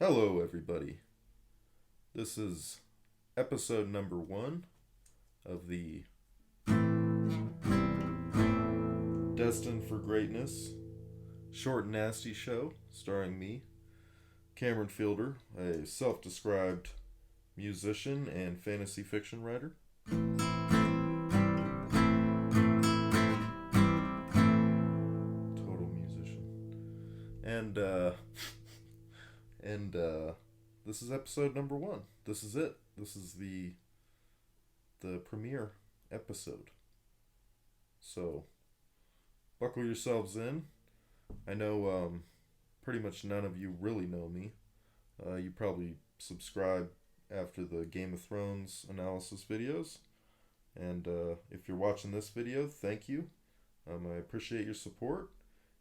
Hello, everybody. This is episode number 1 of the Destined for Greatness short and nasty show starring me, Cameron Fielder, a self described musician and fantasy fiction writer. Total musician. And, and this is episode number 1. This is it. This is the premiere episode. So, buckle yourselves in. I know pretty much none of you really know me. You probably subscribe after the Game of Thrones analysis videos. And if you're watching this video, thank you. I appreciate your support.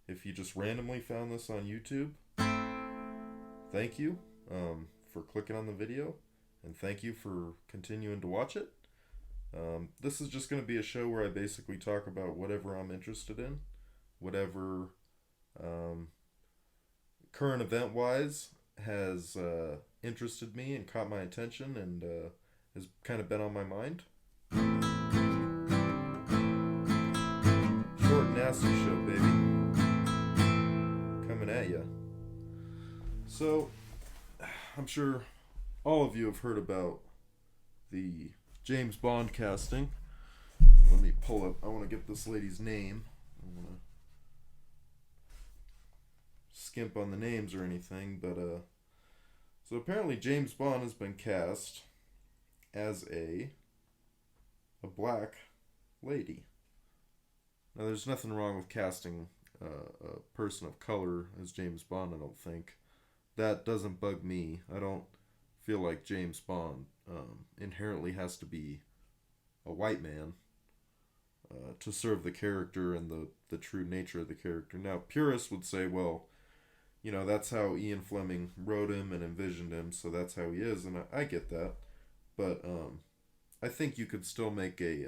If you just randomly found this on YouTube, thank you for clicking on the video. And thank you for continuing to watch it. This is just going to be a show where I basically talk about whatever I'm interested in, whatever current event wise has interested me and caught my attention and has kind of been on my mind. Short and nasty show, baby. Coming at ya. So, I'm sure all of you have heard about the James Bond casting. Let me pull up. I want to get this lady's name. I want to skimp on the names or anything, but so apparently James Bond has been cast as a black lady. Now, there's nothing wrong with casting a person of color as James Bond, I don't think. That doesn't bug me. I don't feel like James Bond inherently has to be a white man to serve the character and the true nature of the character. Now, purists would say, well, that's how Ian Fleming wrote him and envisioned him, so that's how he is, and I get that. But I think you could still make a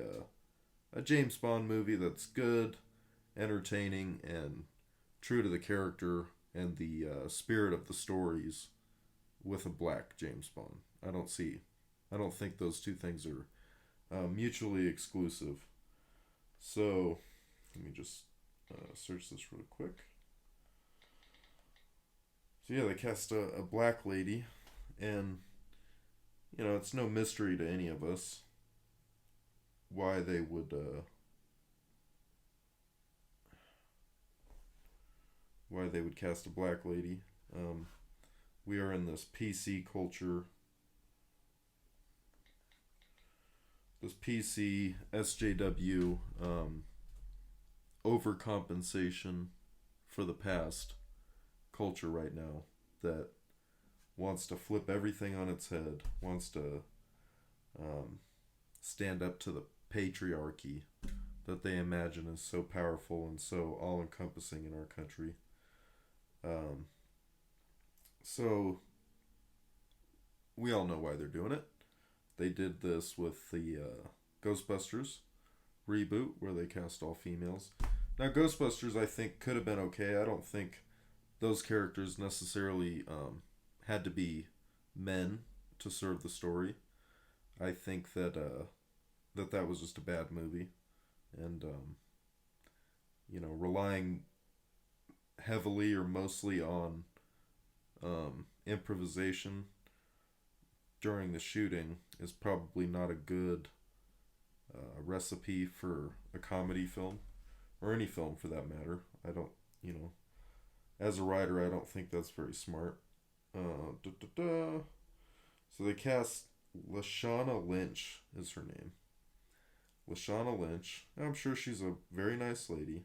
James Bond movie that's good, entertaining, and true to the character and the spirit of the stories with a black James Bond. I don't think those two things are mutually exclusive. So, let me just search this real quick. So yeah, they cast a black lady, and it's no mystery to any of us why they would cast a black lady. We are in this PC culture, this PC SJW overcompensation for the past culture right now that wants to flip everything on its head, wants to stand up to the patriarchy that they imagine is so powerful and so all-encompassing in our country. So we all know why they're doing it. They did this with the Ghostbusters reboot where they cast all females. Now, Ghostbusters, I think, could have been okay. I don't think those characters necessarily had to be men to serve the story. I think that that was just a bad movie, and relying heavily or mostly on improvisation during the shooting is probably not a good recipe for a comedy film or any film for that matter. I don't, as a writer, I don't think that's very smart. So they cast Lashana Lynch is her name. Lashana Lynch. I'm sure she's a very nice lady.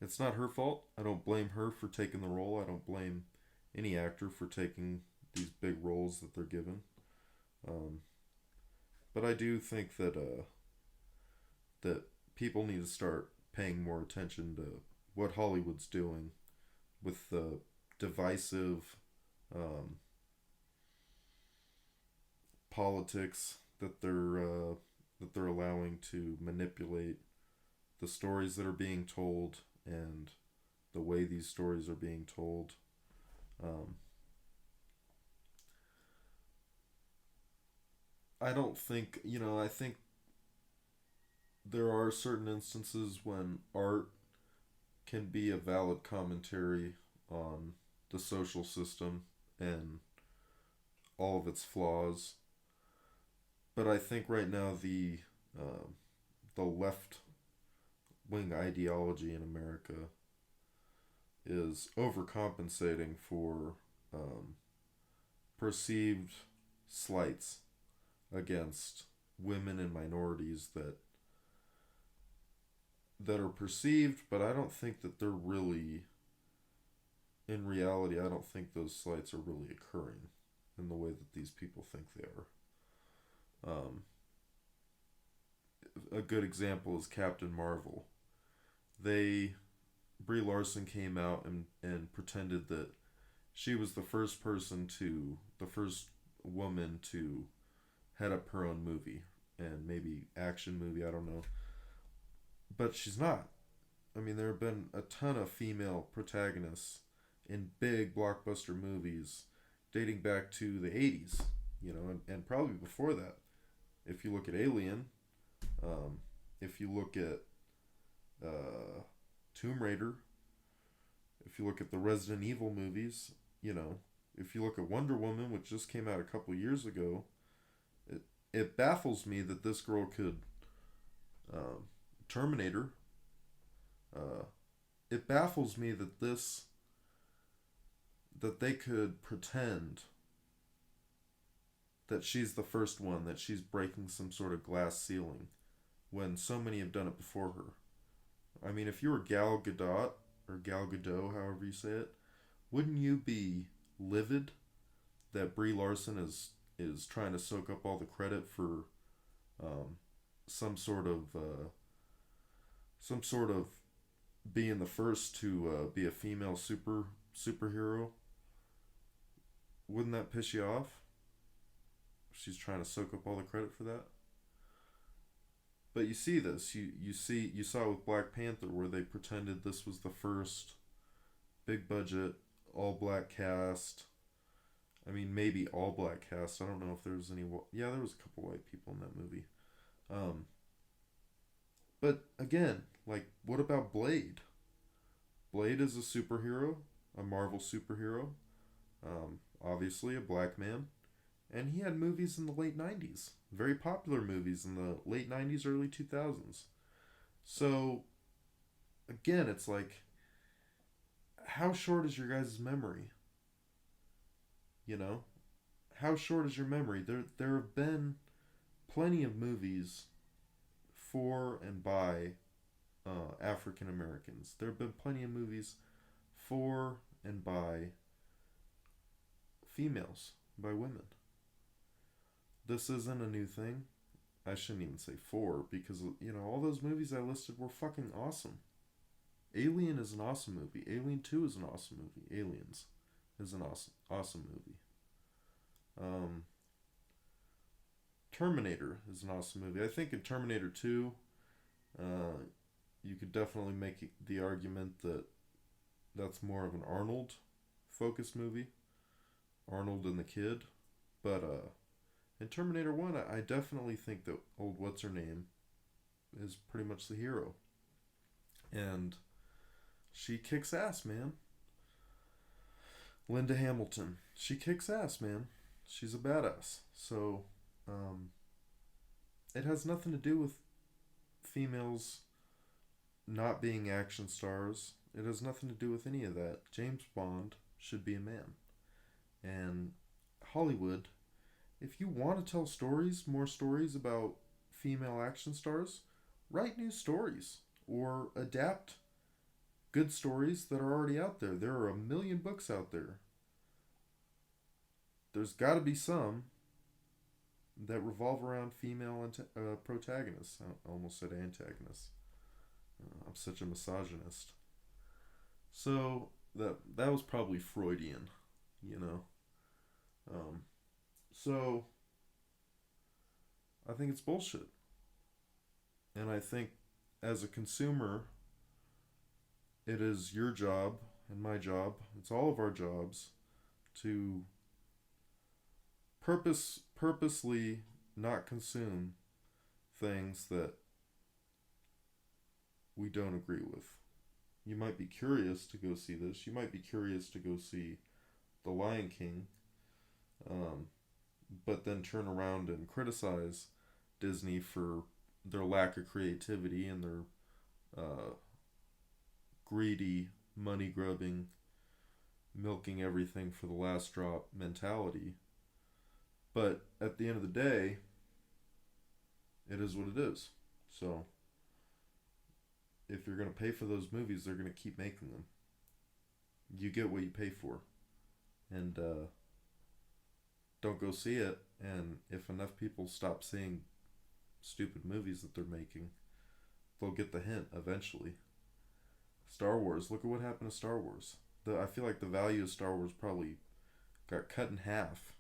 It's not her fault. I don't blame her for taking the role. I don't blame any actor for taking these big roles that they're given. But I do think that that people need to start paying more attention to what Hollywood's doing with the divisive politics that they're allowing to manipulate the stories that are being told and the way these stories are being told. Um, I don't think, I think there are certain instances when art can be a valid commentary on the social system and all of its flaws. But I think right now the left wing ideology in America is overcompensating for um, perceived slights against women and minorities that are perceived, but I don't think that they're really, in reality, I don't think those slights are really occurring in the way that these people think they are. A good example is Captain Marvel. They Brie Larson came out and pretended that she was the first woman to head up her own movie and maybe action movie, I don't know. But she's not. I mean, there have been a ton of female protagonists in big blockbuster movies dating back to the 80s, and probably before that. If you look at Alien, um, if you look at uh, Tomb Raider, if you look at the Resident Evil movies, if you look at Wonder Woman, which just came out a couple years ago, it baffles me that this girl could um, Terminator. Uh, it baffles me that they could pretend that she's the first one, that she's breaking some sort of glass ceiling, when so many have done it before her. I mean, if you were Gal Gadot or Gal Gadot, however you say it, wouldn't you be livid that Brie Larson is trying to soak up all the credit for um, some sort of some sort of being the first to be a female superhero? Wouldn't that piss you off? She's trying to soak up all the credit for that. But you see this. You saw with Black Panther where they pretended this was the first big budget all black cast. I mean, maybe all black cast. I don't know if there was any. Yeah, there was a couple white people in that movie. Um, but again, like, what about Blade? Blade is a superhero, a Marvel superhero. Obviously a black man, and he had movies in the late '90s, very popular movies in the late '90s, early 2000s. So again, it's like, how short is your guys' memory? You know, how short is your memory? There have been plenty of movies for and by African Americans. There have been plenty of movies for and by females, by women. This isn't a new thing. I shouldn't even say for, because, all those movies I listed were fucking awesome. Alien is an awesome movie. Alien 2 is an awesome movie. Aliens is an awesome movie. Um, Terminator is an awesome movie. I think in Terminator 2, uh, you could definitely make the argument that that's more of an Arnold focused movie. Arnold and the Kid. But in Terminator 1, I definitely think that old what's her name is pretty much the hero. And she kicks ass, man. Linda Hamilton. She kicks ass, man. She's a badass. So, it has nothing to do with females not being action stars. It has nothing to do with any of that. James Bond should be a man. And Hollywood, if you want to tell stories, more stories about female action stars, write new stories or adapt good stories that are already out there. There are a million books out there. There's got to be some that revolve around female protagonists. I almost said antagonists. I'm such a misogynist. So that was probably Freudian, you know. So I think it's bullshit, and I think as a consumer, it is your job and my job, it's all of our jobs to purposely not consume things that we don't agree with. You might be curious to go see this. You might be curious to go see The Lion King, um, but then turn around and criticize Disney for their lack of creativity and their uh, greedy, money grubbing, milking everything for the last drop mentality. But at the end of the day, it is what it is. So if you're going to pay for those movies, they're going to keep making them. You get what you pay for. And don't go see it. And if enough people stop seeing stupid movies that they're making, they'll get the hint eventually. Star Wars, look at what happened to Star Wars. I feel like the value of Star Wars probably got cut in half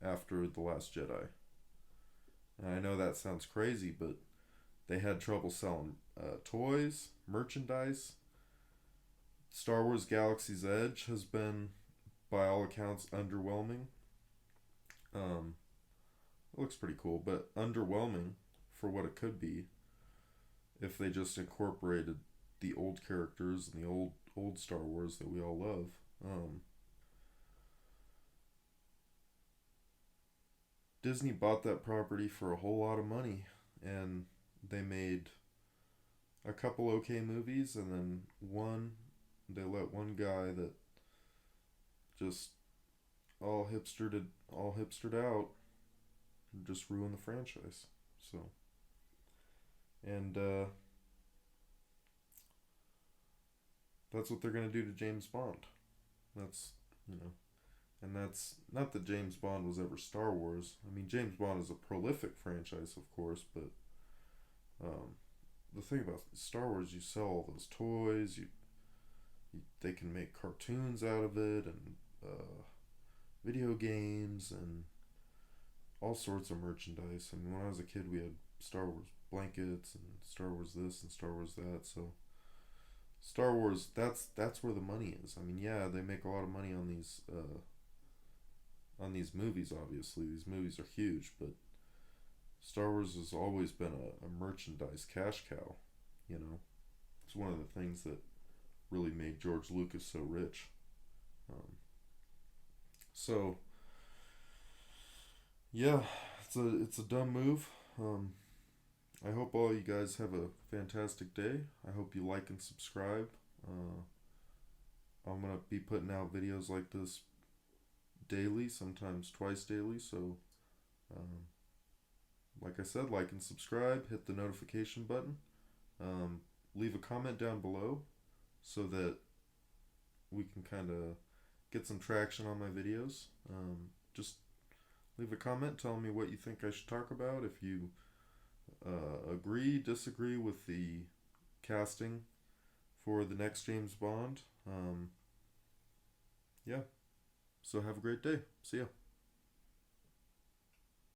after The Last Jedi. And I know that sounds crazy, but they had trouble selling toys, merchandise. Star Wars Galaxy's Edge has been, by all accounts, underwhelming. Um, it looks pretty cool, but underwhelming for what it could be if they just incorporated the old characters and the old Star Wars that we all love. Disney bought that property for a whole lot of money, and they made a couple okay movies, and then they let one guy that just all hipstered out, just ruin the franchise. So, and that's what they're gonna do to James Bond. That's you know, and that's not that James Bond was ever Star Wars. I mean, James Bond is a prolific franchise, of course, but um, the thing about Star Wars, you sell all those toys. They can make cartoons out of it, and video games, and all sorts of merchandise. I mean, when I was a kid, we had Star Wars blankets and Star Wars this and Star Wars that. So Star Wars, that's where the money is. I mean, yeah, they make a lot of money on these movies. Obviously, these movies are huge, but Star Wars has always been a merchandise cash cow. You know, it's one of the things that really made George Lucas so rich. Um, so yeah, it's a dumb move. I hope all you guys have a fantastic day. I hope you like and subscribe. Uh, I'm gonna be putting out videos like this daily, sometimes twice daily. So, um, like I said, like and subscribe. Hit the notification button. Um, Leave a comment down below so that we can kind of get some traction on my videos. Just leave a comment telling me what you think I should talk about. If you agree, disagree with the casting for the next James Bond. Yeah. So have a great day. See ya.